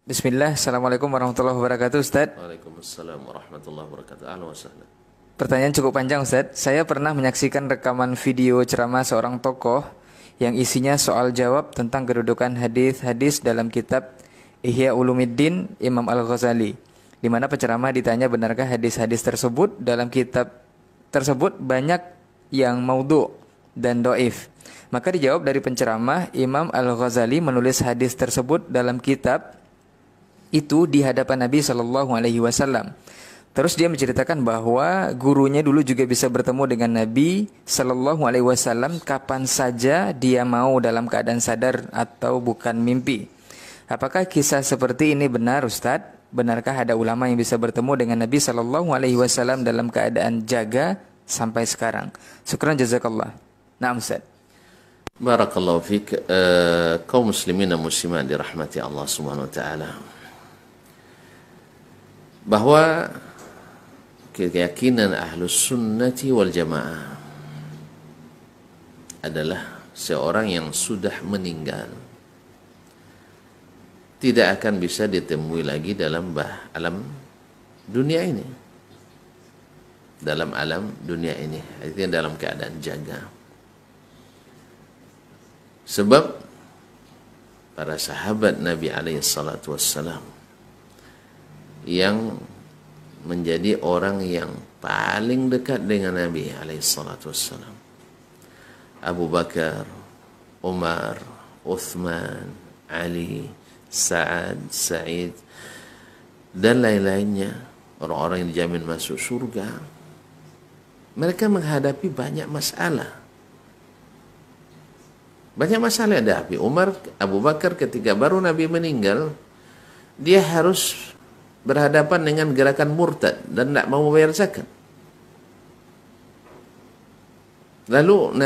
Bismillah, Assalamualaikum warahmatullahi wabarakatuh, Ustadz. Waalaikumsalam warahmatullahi wabarakatuh. Ahlan wa sahlan. Pertanyaan cukup panjang, Ustadz. Saya pernah menyaksikan rekaman video ceramah seorang tokoh yang isinya soal jawab tentang kedudukan hadis-hadis dalam kitab Ihya Ulumuddin Imam Al-Ghazali, di mana penceramah ditanya benarkah hadis-hadis tersebut dalam kitab tersebut banyak yang maudhu dan doif. Maka dijawab dari penceramah, Imam Al-Ghazali menulis hadis tersebut dalam kitab itu di hadapan Nabi Shallallahu Alaihi Wasallam. Terus dia menceritakan bahwa gurunya dulu juga bisa bertemu dengan Nabi Shallallahu Alaihi Wasallam kapan saja dia mau dalam keadaan sadar atau bukan mimpi. Apakah kisah seperti ini benar, Ustadz? Benarkah ada ulama yang bisa bertemu dengan Nabi Shallallahu Alaihi Wasallam dalam keadaan jaga sampai sekarang? Syukran jazakallah. Naam, Ustadz. Barakallahu fiik. Kaum muslimin dan muslimat dirahmati Allah Subhanahu wa taala. Bahwa keyakinan ahlus sunnati wal jamaah adalah seorang yang sudah meninggal tidak akan bisa ditemui lagi dalam alam dunia ini. Dalam alam dunia ini, artinya dalam keadaan jaga. Sebab para sahabat Nabi alaihi salatu wassalam yang menjadi orang yang paling dekat dengan Nabi alaihi salatu wassalam, Abu Bakar, Umar, Uthman, Ali, Sa'ad, Sa'id, dan lain-lainnya, orang-orang yang dijamin masuk surga. Mereka menghadapi banyak masalah. Banyak masalah yang dihadapi. Umar, Abu Bakar ketika baru Nabi meninggal, dia harus berhadapan dengan gerakan murtad dan tidak mau bayar zakat. Lalu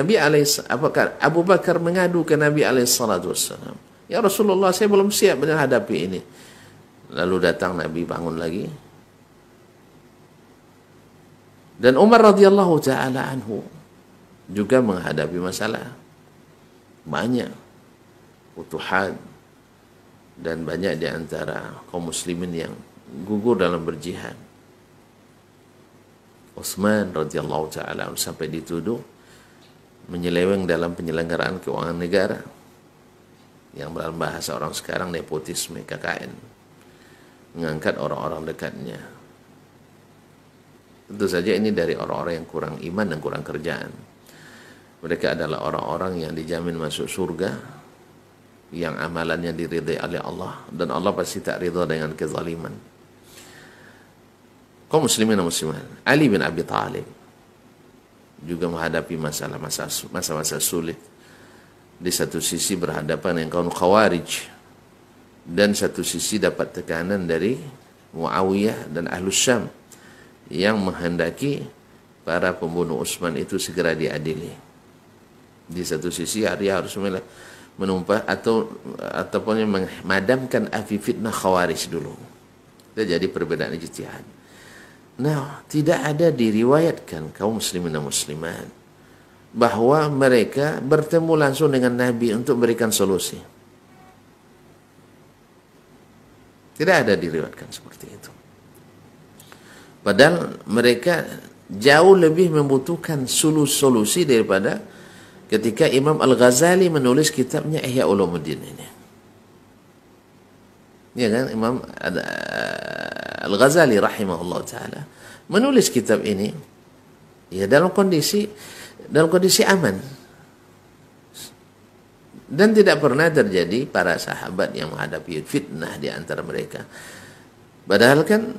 Abu Bakar mengadu ke Nabi SAW. Ya Rasulullah, saya belum siap menghadapi ini. Lalu datang Nabi, bangun lagi. Dan Umar radhiyallahu taala anhu juga menghadapi masalah banyak, futuhat, dan banyak di antara kaum muslimin yang gugur dalam berjihad. Utsman radhiyallahu taala sampai dituduh menyeleweng dalam penyelenggaraan keuangan negara, yang dalam bahasa orang sekarang nepotisme, KKN, mengangkat orang-orang dekatnya. Tentu saja ini dari orang-orang yang kurang iman dan kurang kerjaan. Mereka adalah orang-orang yang dijamin masuk surga, yang amalannya diridai oleh Allah, dan Allah pasti tak ridha dengan kezaliman. Kaum muslimin dan muslimat, Ali bin Abi Thalib juga menghadapi masa-masa sulit. Di satu sisi berhadapan dengan kaum Khawarij, dan satu sisi dapat tekanan dari Muawiyah dan Ahlus Syam yang menghendaki para pembunuh Utsman itu segera diadili. Di satu sisi dia harus menumpah ataupun memadamkan api fitnah Khawarij dulu. Itu jadi perbedaan ijtihad. Nah, tidak ada diriwayatkan kaum muslimin dan muslimat bahwa mereka bertemu langsung dengan Nabi untuk memberikan solusi. Tidak ada diriwayatkan seperti itu. Padahal mereka jauh lebih membutuhkan solusi daripada ketika Imam Al-Ghazali menulis kitabnya Ihya Ulumuddin ini. Ya kan, Imam Al-Ghazali rahimahullah taala menulis kitab ini ya dalam kondisi aman. Dan tidak pernah terjadi para sahabat yang menghadapi fitnah di antara mereka. Padahal kan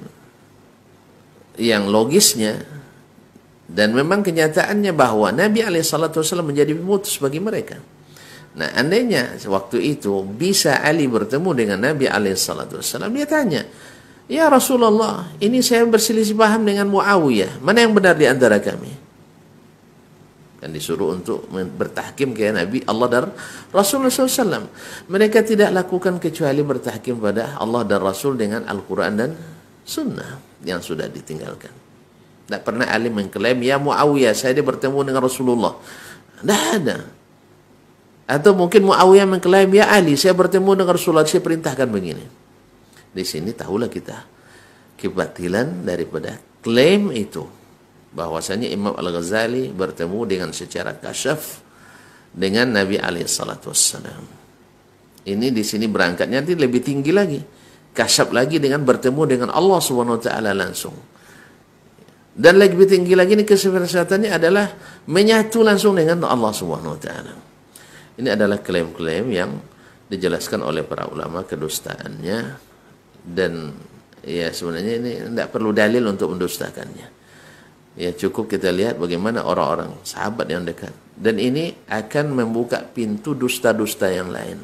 yang logisnya dan memang kenyataannya bahwa Nabi SAW menjadi pemutus bagi mereka. Nah, andainya waktu itu bisa Ali bertemu dengan Nabi SAW, dia tanya, ya Rasulullah, ini saya berselisih paham dengan Muawiyah, mana yang benar di antara kami? Dan disuruh untuk bertahkim ke Nabi Allah dan Rasulullah SAW. Mereka tidak lakukan kecuali bertahkim pada Allah dan Rasul dengan Al-Quran dan Sunnah yang sudah ditinggalkan. Tidak pernah Ali mengklaim, ya Muawiyah, saya bertemu dengan Rasulullah. Tidak ada. Atau mungkin Muawiyah mengklaim, ya Ali, saya bertemu dengan Rasulullah, saya perintahkan begini. Di sini tahulah kita kebatilan daripada klaim itu, bahwasanya Imam Al-Ghazali bertemu dengan secara kasyaf dengan Nabi alaihi salatu wassalam. Ini di sini berangkatnya nanti lebih tinggi lagi, kasyaf lagi dengan bertemu dengan Allah Subhanahu wa taala langsung. Dan lebih tinggi lagi ini kesehatannya adalah menyatu langsung dengan Allah Subhanahu wa taala. Ini adalah klaim-klaim yang dijelaskan oleh para ulama kedustaannya, dan ya sebenarnya ini tidak perlu dalil untuk mendustakannya. Ya cukup kita lihat bagaimana orang-orang sahabat yang dekat, dan ini akan membuka pintu dusta-dusta yang lain.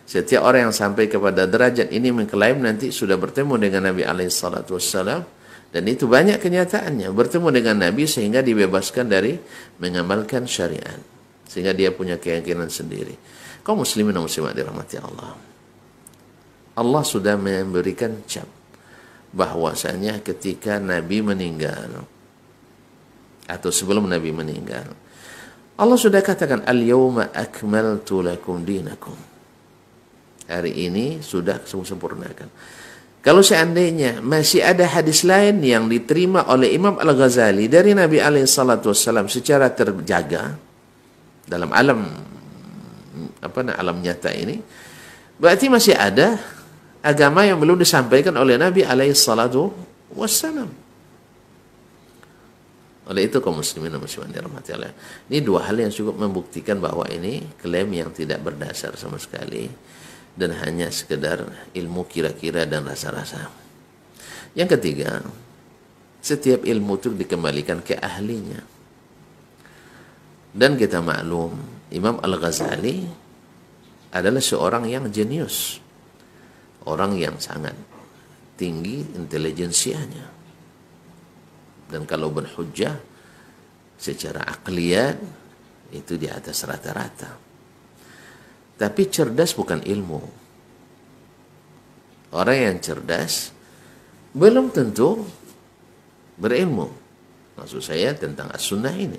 Setiap orang yang sampai kepada derajat ini mengklaim nanti sudah bertemu dengan Nabi alaihi salatu wassalam, dan itu banyak kenyataannya bertemu dengan Nabi sehingga dibebaskan dari mengamalkan syariat, sehingga dia punya keyakinan sendiri. Kaum muslimin dan muslimat dirahmati Allah, Allah sudah memberikan cap bahwasanya ketika Nabi meninggal atau sebelum Nabi meninggal, Allah sudah katakan al-yawma akmaltu lakum dinakum. Hari ini sudah sempurnakan. Kalau seandainya masih ada hadis lain yang diterima oleh Imam Al-Ghazali dari Nabi alaihi salatu wassalam secara terjaga dalam alam alam nyata ini, berarti masih ada agama yang belum disampaikan oleh Nabi alaihi salatu wassalam. Oleh itu kaum muslimin dan muslimat dirahmati Allah, ini dua hal yang cukup membuktikan bahwa ini klaim yang tidak berdasar sama sekali dan hanya sekedar ilmu kira-kira dan rasa-rasa. Yang ketiga, setiap ilmu itu dikembalikan ke ahlinya. Dan kita maklum, Imam Al-Ghazali adalah seorang yang jenius, orang yang sangat tinggi intelijensianya, dan kalau berhujjah secara akliyat itu di atas rata-rata. Tapi cerdas bukan ilmu. Orang yang cerdas belum tentu berilmu. Maksud saya tentang as-sunnah ini.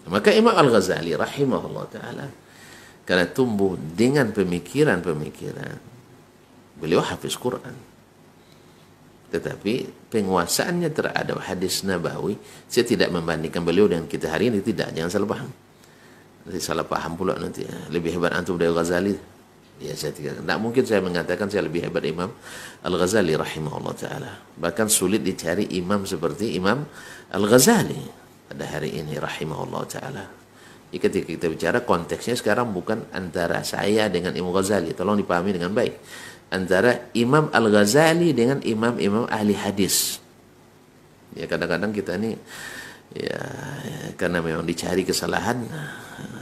Maka Imam Al-Ghazali rahimahullah ta'ala, karena tumbuh dengan pemikiran-pemikiran, beliau hafiz Quran. Tetapi penguasaannya terhadap hadis Nabawi, saya tidak membandingkan beliau dengan kita hari ini, tidak, jangan salah paham. Nanti salah paham pula nanti, lebih hebat antum dari Ghazali. Ya saya tidak mungkin saya mengatakan saya lebih hebat Imam Al-Ghazali rahimahullah ta'ala. Bahkan sulit dicari imam seperti Imam Al-Ghazali pada hari ini rahimahullah ta'ala. Jadi ketika kita bicara konteksnya sekarang bukan antara saya dengan Imam Ghazali, tolong dipahami dengan baik. Antara Imam Al-Ghazali dengan imam-imam ahli hadis. Ya kadang-kadang kita ini ya karena memang dicari kesalahan,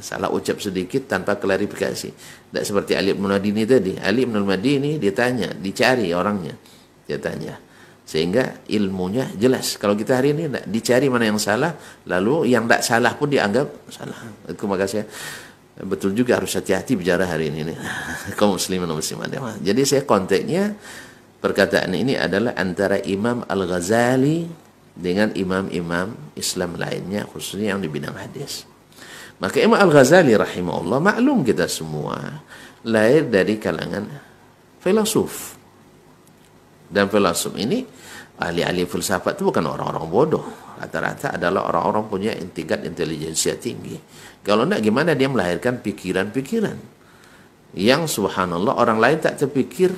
salah ucap sedikit tanpa klarifikasi. Tidak seperti Ali bin Madini tadi. Ali bin Madini ditanya, dicari orangnya, dia tanya, sehingga ilmunya jelas. Kalau kita hari ini tidak dicari mana yang salah, lalu yang tidak salah pun dianggap salah. Itu maka saya betul juga harus hati-hati bicara hari ini kaum muslimin dan muslimat. Jadi saya konteksnya perkataan ini adalah antara Imam Al-Ghazali dengan imam-imam Islam lainnya, khususnya yang di bidang hadis. Maka Imam Al-Ghazali rahimahullah, maklum kita semua, lahir dari kalangan filosof. Dan filosof ini, ahli-ahli filsafat itu bukan orang-orang bodoh. Rata-rata adalah orang-orang punya tingkat intelijensia tinggi. Kalau tidak, gimana dia melahirkan pikiran-pikiran yang subhanallah orang lain tak terpikir,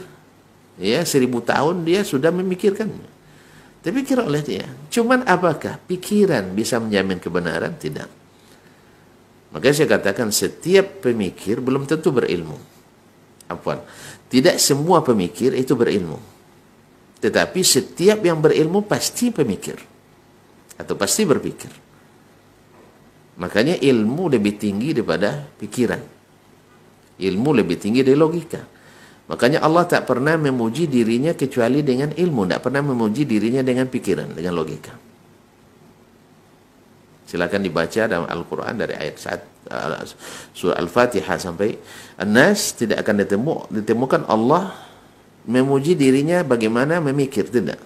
ya 1000 tahun dia sudah memikirkannya. Terpikir oleh dia. Cuman apakah pikiran bisa menjamin kebenaran? Tidak. Maka saya katakan setiap pemikir belum tentu berilmu. Tidak semua pemikir itu berilmu. Tetapi setiap yang berilmu pasti pemikir. Atau pasti berpikir. Makanya ilmu lebih tinggi daripada pikiran. Ilmu lebih tinggi dari logika. Makanya Allah tak pernah memuji dirinya kecuali dengan ilmu. Tak pernah memuji dirinya dengan pikiran, dengan logika. Silakan dibaca dalam Al-Quran dari ayat surah Al-Fatihah sampai An-Nas, tidak akan ditemukan Allah memuji dirinya bagaimana memikir, tidak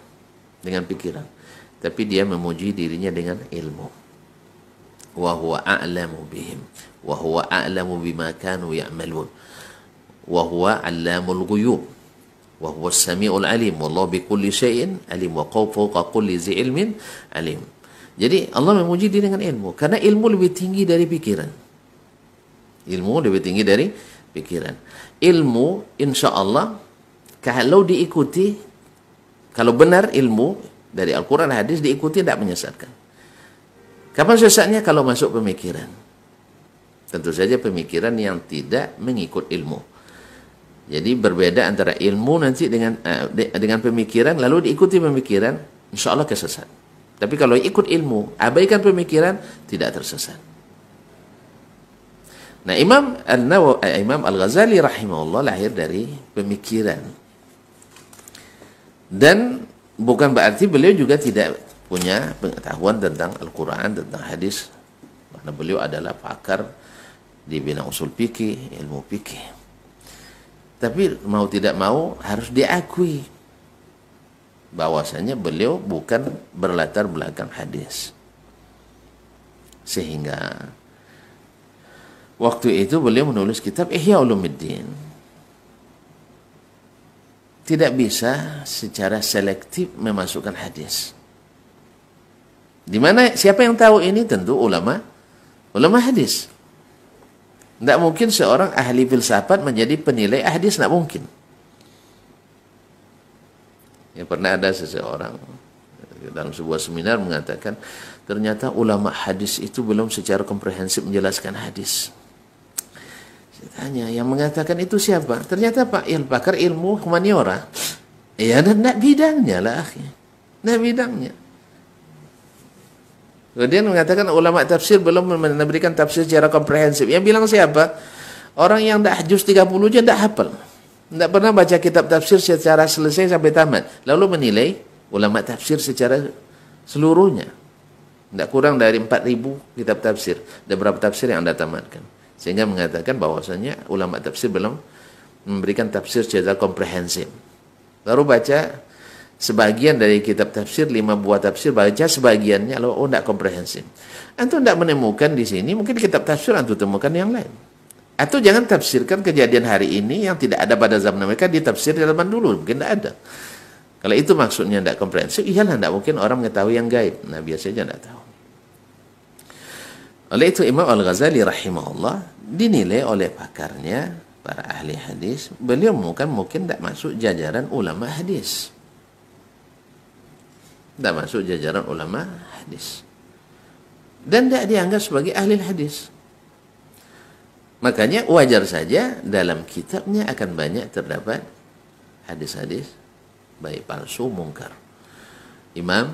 dengan pikiran, tapi dia memuji dirinya dengan ilmu. Wa huwa a'lamu bihim wa huwa a'lamu bima kanu ya'malun wa huwa 'allamul ghuyub. Wa huwas samiul alim, wallahu bikulli syai'in alim, wa fawqa kulli dzi ilmin alim. Jadi Allah memuji diri dengan ilmu, karena ilmu lebih tinggi dari pikiran. Ilmu lebih tinggi dari pikiran. Ilmu insya Allah kalau diikuti, kalau benar ilmu dari Al-Quran hadis diikuti tidak menyesatkan. Kapan sesatnya? Kalau masuk pemikiran. Tentu saja pemikiran yang tidak mengikut ilmu. Jadi berbeda antara ilmu nanti dengan pemikiran, lalu diikuti pemikiran, insya Allah kesesat. Tapi kalau ikut ilmu, abaikan pemikiran, tidak tersesat. Nah, Imam Al-Ghazali rahimahullah lahir dari pemikiran. Dan bukan berarti beliau juga tidak punya pengetahuan tentang Al-Quran, tentang hadis. Karena beliau adalah pakar di bidang usul fikih, ilmu fikih. Tapi mau tidak mau harus diakui bahwasanya beliau bukan berlatar belakang hadis. Sehingga waktu itu beliau menulis kitab Ihya Ulumuddin. Tidak bisa secara selektif memasukkan hadis. Di mana siapa yang tahu ini? Tentu ulama hadis. Tidak mungkin seorang ahli filsafat menjadi penilai hadis, tidak mungkin. Ya, pernah ada seseorang dalam sebuah seminar mengatakan, ternyata ulama hadis itu belum secara komprehensif menjelaskan hadis. Saya tanya, yang mengatakan itu siapa? Ternyata pakar ilmu humaniora. Ya, dan tidak bidangnya lah, tidak bidangnya. Kemudian mengatakan ulama tafsir belum memberikan tafsir secara komprehensif. Yang bilang siapa? Orang yang tidak juz 30 aja tidak hafal. Tidak pernah baca kitab tafsir secara selesai sampai tamat. Lalu menilai ulama tafsir secara seluruhnya. Tidak kurang dari 4.000 kitab tafsir. Ada berapa tafsir yang Anda tamatkan? Sehingga mengatakan bahwasanya ulama tafsir belum memberikan tafsir secara komprehensif. Baru baca sebagian dari kitab tafsir, 5 buah tafsir, baca sebagiannya, lalu tidak komprehensif. Antum tidak menemukan di sini, mungkin kitab tafsir antum temukan yang lain. Atau jangan tafsirkan kejadian hari ini yang tidak ada pada zaman mereka, ditafsir di zaman dulu, mungkin tidak ada. Kalau itu maksudnya tidak komprehensif, iyalah tidak mungkin orang mengetahui yang gaib. Nah, biasanya tidak tahu. Oleh itu Imam Al-Ghazali rahimahullah dinilai oleh pakarnya, para ahli hadis, beliau mungkin tidak masuk jajaran ulama hadis. Tidak masuk jajaran ulama hadis. Dan tidak dianggap sebagai ahli hadis. Makanya wajar saja dalam kitabnya akan banyak terdapat hadis-hadis baik palsu, mungkar. Imam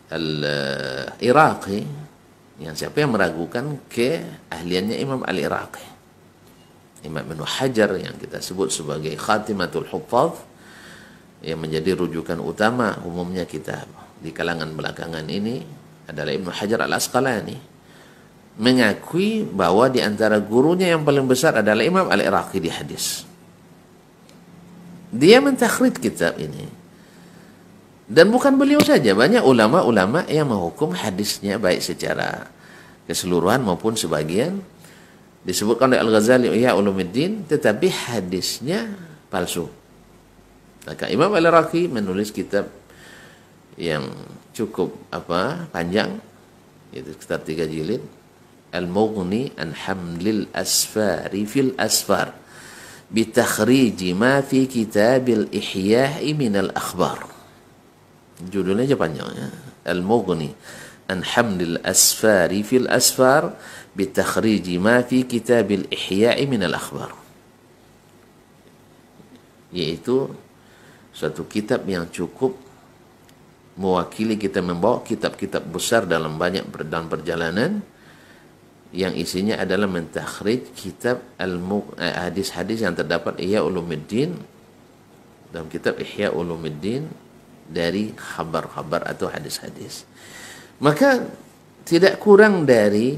Al-Iraqi, yang siapa yang meragukan keahliannya Imam Al-Iraqi, Imam Ibnu Hajar yang kita sebut sebagai Khatimatul Huffaz, yang menjadi rujukan utama umumnya kita di kalangan belakangan ini adalah Ibnu Hajar Al-Asqalani, mengakui bahwa di antara gurunya yang paling besar adalah Imam Al-Iraqi di hadis. Dia mentakhrij kitab ini. Dan bukan beliau saja, banyak ulama-ulama yang menghukum hadisnya baik secara keseluruhan maupun sebagian. Disebutkan oleh Al-Ghazali Ihya Ulumuddin, tetapi hadisnya palsu. Maka Imam Al-Iraqi menulis kitab yang cukup panjang, yaitu kitab 3 jilid, Al-Mughni an Hamlil Asfari fil Asfar bitakhriji ma fi kitabil Ihya'i minal akhbar. Judulnya aja panjang ya. Al-Mughni an Hamlil Asfari fil Asfar bitakhriji ma fi kitabil Ihya'i minal akhbar. Yaitu suatu kitab yang cukup mewakili kita membawa kitab-kitab besar dalam banyak perjalanan yang isinya adalah mentakhrij kitab hadis-hadis yang terdapat Ihya Ulumuddin, dalam kitab Ihya Ulumuddin dari khabar-khabar atau hadis-hadis. Maka tidak kurang dari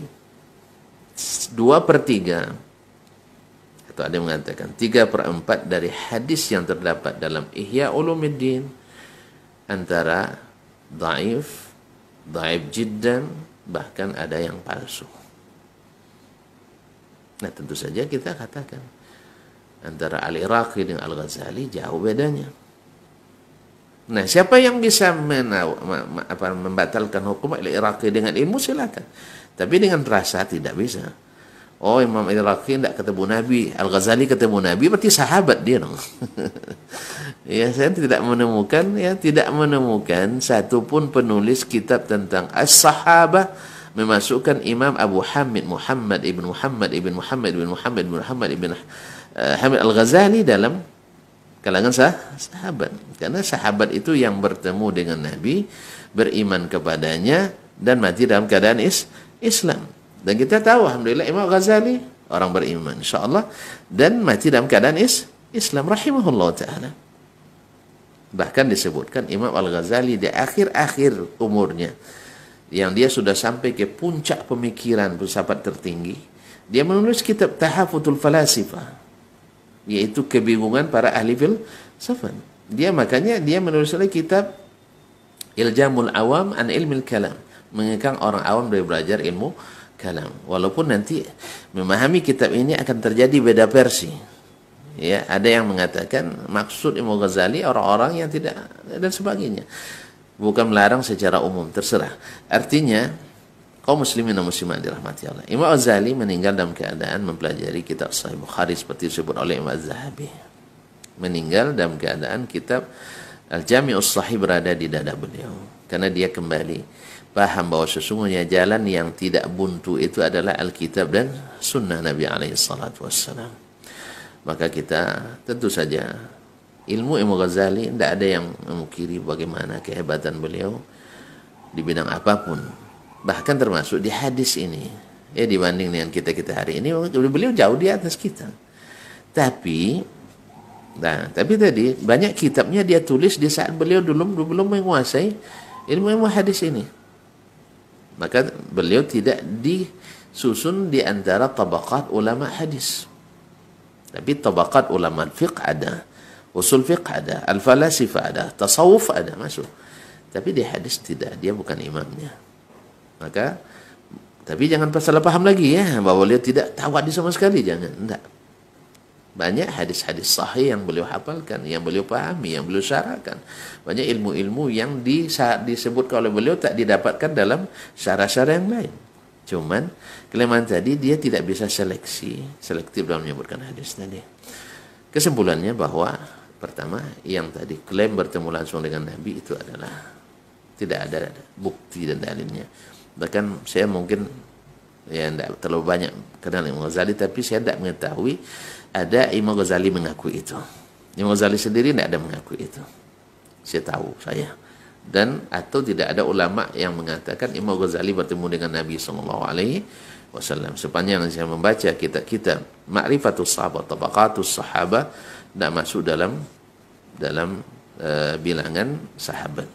2/3 atau ada yang mengatakan 3/4 dari hadis yang terdapat dalam Ihya Ulumuddin antara dhaif jiddan, bahkan ada yang palsu. Nah, tentu saja kita katakan Antara Al-Iraqi dengan Al-Ghazali jauh bedanya. Nah, siapa yang bisa membatalkan hukum Al-Iraqi dengan ilmu silakan. Tapi dengan rasa tidak bisa. Oh, Imam Al-Iraqi tidak ketemu Nabi, Al-Ghazali ketemu Nabi, berarti sahabat dia dong. Ya, saya tidak menemukan satu pun penulis kitab tentang as-sahabah memasukkan Imam Abu Hamid Muhammad ibn Muhammad ibn Muhammad ibn Muhammad ibn Muhammad ibn Hamid Al-Ghazali dalam kalangan sahabat. Karena sahabat itu yang bertemu dengan Nabi, beriman kepadanya, dan mati dalam keadaan Islam. Dan kita tahu, alhamdulillah, Imam Ghazali orang beriman, insyaAllah, dan mati dalam keadaan Islam, rahimahullah ta'ala. Bahkan disebutkan Imam Al-Ghazali di akhir-akhir umurnya, yang dia sudah sampai ke puncak pemikiran filsafat tertinggi, dia menulis kitab Tahafutul Falasifah, yaitu kebingungan para ahli filsafat. Makanya dia menulis kitab Iljamul Awam an Ilmil Kalam, mengekang orang awam dari belajar ilmu kalam. Walaupun nanti memahami kitab ini akan terjadi beda versi. Ya, ada yang mengatakan maksud Imam Ghazali orang-orang yang tidak dan sebagainya. Bukan melarang secara umum, terserah. Artinya, kaum muslimin dan muslimat dirahmati Allah, Imam Ghazali meninggal dalam keadaan mempelajari kitab Sahih Bukhari seperti disebut oleh Imam Az-Zahabi. Meninggal dalam keadaan kitab Al-Jami'us Sahih berada di dada beliau. Karena dia kembali paham bahwa sesungguhnya jalan yang tidak buntu itu adalah Alkitab dan Sunnah Nabi SAW. Maka kita tentu saja ilmu Imam Ghazali tidak ada yang memungkiri bagaimana kehebatan beliau di bidang apapun, bahkan termasuk di hadis ini. Ya, dibanding dengan kita hari ini, beliau jauh di atas kita. Tapi tadi banyak kitabnya dia tulis di saat beliau belum menguasai ilmu hadis ini. Maka beliau tidak disusun di antara tabaqat ulama hadis. Tapi tabaqat ulama fiqh ada, usul fiqh ada, al-falasifah ada, tasawuf ada, masuk. Tapi di hadis tidak, dia bukan imamnya. Maka, tapi jangan salah paham lagi ya, bahwa beliau tidak tahu hadis sama sekali, jangan. Enggak. Banyak hadis-hadis sahih yang beliau hafalkan, yang beliau pahami, yang beliau syarahkan. Banyak ilmu-ilmu yang disebutkan oleh beliau tak didapatkan dalam syarah-syarah yang lain. Cuman, kelemahan tadi dia tidak bisa selektif dalam menyebutkan hadis tadi. Kesimpulannya bahwa, pertama, yang tadi klaim bertemu langsung dengan Nabi itu adalah tidak ada bukti dan dalilnya. Bahkan saya mungkin tidak terlalu banyak kenal Imam Ghazali, tapi saya tidak mengetahui ada Imam Ghazali mengakui itu. Imam Ghazali sendiri tidak ada mengakui itu. Saya tahu saya. Dan atau tidak ada ulama yang mengatakan Imam Ghazali bertemu dengan Nabi SAW. Sepanjang saya membaca kitab-kitab Ma'rifatus Sahabat, Tabaqatus Sahabat, tidak masuk dalam bilangan sahabat.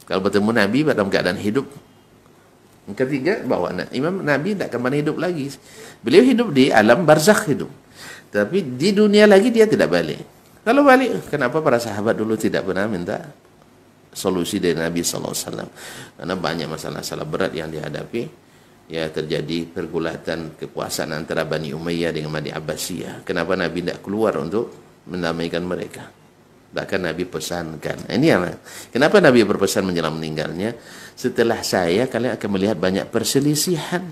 Kalau bertemu Nabi dalam keadaan hidup. Ketiga, bahwa Imam Nabi tidak kembali hidup lagi. Beliau hidup di alam barzakh hidup. Tapi di dunia lagi dia tidak balik. Kalau balik, kenapa para sahabat dulu tidak pernah minta solusi dari Nabi SAW? Karena banyak masalah-masalah berat yang dihadapi. Ya, terjadi pergulatan kekuasaan antara Bani Umayyah dengan Bani Abbasiyah. Kenapa Nabi tidak keluar untuk mendamaikan mereka? Bahkan Nabi pesankan. Ini yang kenapa Nabi berpesan menjelang meninggalnya? Setelah saya, kalian akan melihat banyak perselisihan.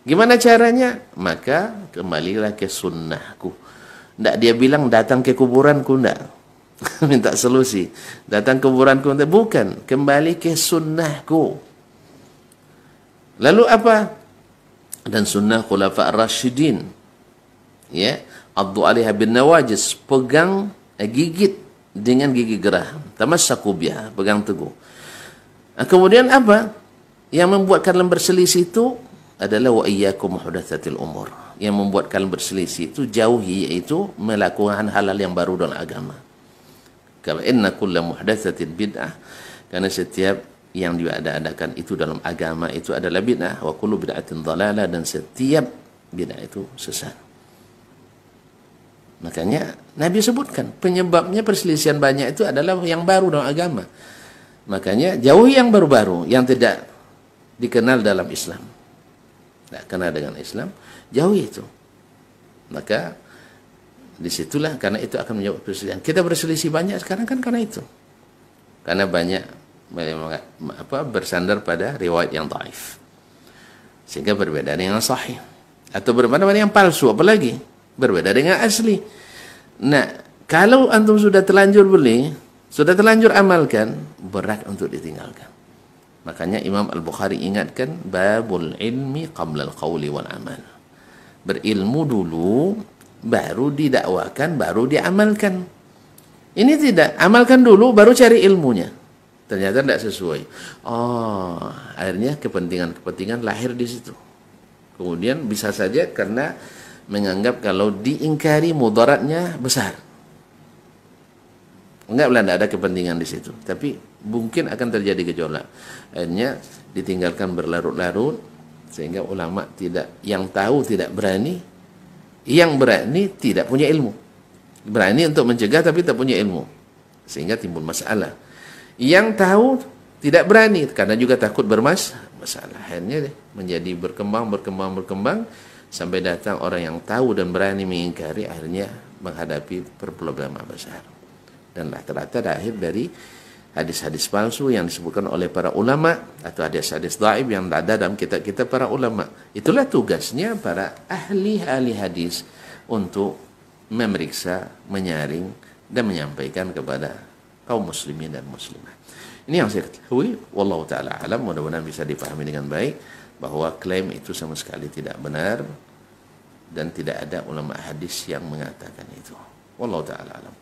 Gimana caranya? Maka kembalilah ke sunnahku. Tidak dia bilang datang ke kuburanku, tidak. Minta solusi. Datang ke kuburanku, tidak. Bukan. Kembali ke sunnahku. Lalu apa? Dan sunnah khulafa ar-rasyidin. Ya. Addu alaiha bin nawajis. Pegang, gigit dengan gigi gerah. Tamassaku biha. Pegang teguh. Kemudian apa? Yang membuat kalian berselisih itu adalah wa iyyakum muhdatsatil umur. Yang membuat kalian berselisih itu jauhi, yaitu melakukan hal-hal yang baru dalam agama. Karena inna kulla muhdatsatin bid'ah, karena setiap yang diadakan itu dalam agama itu adalah bid'ah, wa kullu bid'atin dhalalah, dan setiap bid'ah itu sesat. Makanya Nabi sebutkan penyebabnya perselisihan banyak itu adalah yang baru dalam agama. Makanya jauhi yang baru-baru, yang tidak dikenal dalam Islam. Tidak kenal dengan Islam, jauhi itu. Maka disitulah, karena itu akan menjawab perselisihan. Kita berselisih banyak sekarang kan karena itu. Karena banyak bersandar pada riwayat yang dhaif. Sehingga berbeda dengan yang sahih. Atau berbeda dengan yang palsu, apalagi berbeda dengan asli. Nah, kalau antum sudah terlanjur beli, sudah terlanjur amalkan, berat untuk ditinggalkan. Makanya Imam Al-Bukhari ingatkan, babul ilmi qabla al-qawli wal amal. Berilmu dulu, baru didakwakan, baru diamalkan. Ini tidak, amalkan dulu, baru cari ilmunya. Ternyata tidak sesuai. Oh, akhirnya kepentingan lahir di situ. Kemudian bisa saja karena menganggap kalau diingkari mudaratnya besar. Enggak, tidak ada kepentingan di situ. Tapi mungkin akan terjadi gejolak. Akhirnya ditinggalkan berlarut-larut, sehingga ulama yang tahu tidak berani, yang berani tidak punya ilmu. Berani untuk mencegah tapi tak punya ilmu. Sehingga timbul masalah. Yang tahu tidak berani karena juga takut bermasalah. Akhirnya menjadi berkembang sampai datang orang yang tahu dan berani mengingkari, akhirnya menghadapi problema besar. Dan rata-rata akhir dari hadis-hadis palsu yang disebutkan oleh para ulama atau hadis-hadis dhaif yang ada dalam kitab-kitab para ulama. Itulah tugasnya para ahli hadis untuk memeriksa, menyaring dan menyampaikan kepada kaum muslimin dan muslimah. Ini yang saya ketahui, wallahu taala alam, mudah-mudahan bisa dipahami dengan baik bahwa klaim itu sama sekali tidak benar dan tidak ada ulama hadis yang mengatakan itu. Wallahu taala alam.